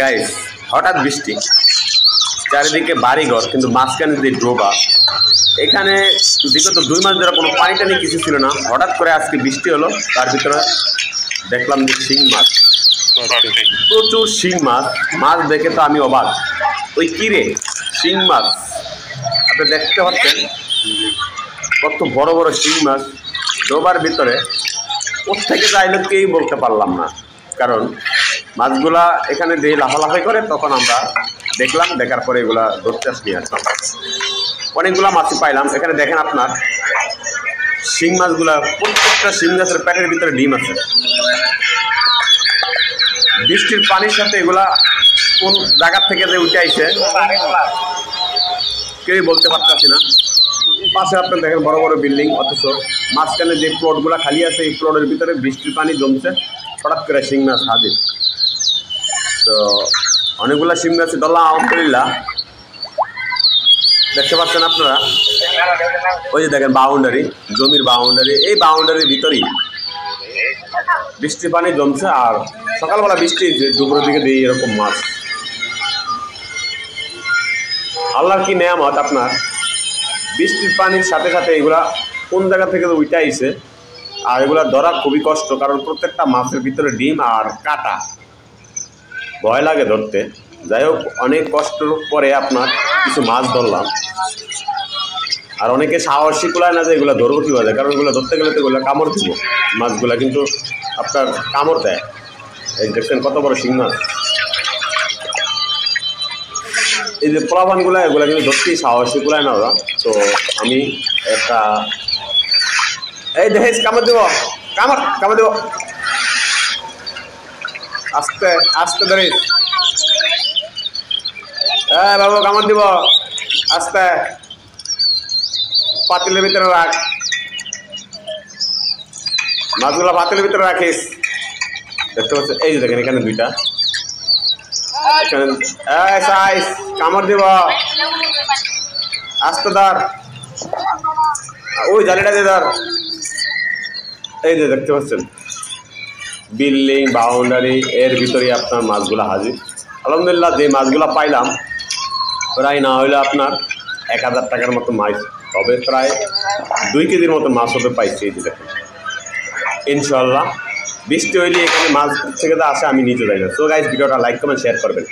Guys হঠাৎ বৃষ্টি, চারিদিকে বাড়িঘর, কিন্তু মাঝখানে যে ডোবা, এখানে বিগত 2 মাস ধরে কোনো পানি টানি কিছু ছিল না। হঠাৎ করে আজকে বৃষ্টি হলো, তার ভিতরে দেখলাম যে শিং মাছ, প্রচুর শিং মাছ। মাছ দেখে তো আমি অবাক, ওই কিরে শিং মাছ আপনি দেখতে পাচ্ছেন কত বড় বড় শিং মাছ ডোবার ভিতরে। কোত্থেকে যাইলো কেই বলতে পারলাম না, কারণ মাছগুলা এখানে দিয়ে লাফালাফি করে, তখন আমরা দেখলাম, দেখার পরে এগুলা ধরতে নিয়ে আসলাম। অনেকগুলা মাছই পাইলাম। এখানে দেখেন আপনার শিং মাছগুলা, প্রত্যেকটা শিং মাছের পেটের ভিতরে ডিম আছে। বৃষ্টির পানির সাথে এগুলা কোন জায়গার থেকে যে উঠে আইছে কেউই বলতে পারতেছি না। পাশে আপনার দেখেন বড় বড় বিল্ডিং, অথচ মাঝখানে যে প্লটগুলো খালি আছে, এই প্লটের ভিতরে বৃষ্টির পানি জমছে, হঠাৎ করে শিং মাছ হাজির। তো অনেকগুলো শিং মাছ ধরলাম আলহামদুলিল্লাহ। দেখতে পাচ্ছেন আপনারা, ওই যে দেখেন বাউন্ডারি, জমির বাউন্ডারি, এই বাউন্ডারির ভিতরেই বৃষ্টির পানি জমছে। আর সকালবেলা বৃষ্টি, দুপুরের দিকে দিই এরকম মাছ। আল্লাহর কি নেয়ামত আপনার, বৃষ্টির পানির সাথে সাথে এগুলা কোন জায়গা থেকে উঠে আইছে। আর এগুলা ধরা খুবই কষ্ট, কারণ প্রত্যেকটা মাছের ভিতরে ডিম আর কাটা, ভয় লাগে ধরতে। যাই হোক, অনেক কষ্টের পরে আপনার কিছু মাছ ধরলাম। আর অনেকে সাহসী কুলায় না যে এগুলো ধরবো কীভাবে, কারণ এগুলো ধরতে গেলে তো এগুলো কামড় দিব মাছগুলা, কিন্তু আপনার কামড় দেয়। এই দেখছেন কত বড় শিং মাছ। এই যে পোলাপানগুলা, এগুলো কিন্তু ধরতেই সাহসী কুলায় না ওরা। তো আমি একটা, এই দেখিস কামড় দেব, কামড় দেব, আস্তে আস্তে ধরিস। হ্যাঁ বাবু কামড় দিব, আস্তে, পাতিলের ভিতরে রাখ, মাছগুলো পাতিলের ভিতরে রাখিস। দেখতে পাচ্ছেন, এই যে দেখেন এখানে দুইটা, এখানে সাইজ, কামড় দিব, আস্তে ধর, ওই জালিটা দিয়ে ধর। এই যে দেখতে পাচ্ছেন বিল্ডিং বাউন্ডারি, এর ভিতরে আপনার মাছগুলো হাজির। আলহামদুলিল্লাহ, যে মাছগুলো পাইলাম প্রায় না হইলে আপনার 1000 টাকার মতো মাছ হবে, প্রায় 2 কেজির মতো মাছ হবে পাইছি। এই যে দেখেন, ইনশাল্লাহ বৃষ্টি হইলে এখানে মাছ থেকে আসে আমি নিচে যাই না। তো গাইস, ভিডিওটা লাইক কমেন্ট শেয়ার করবেন।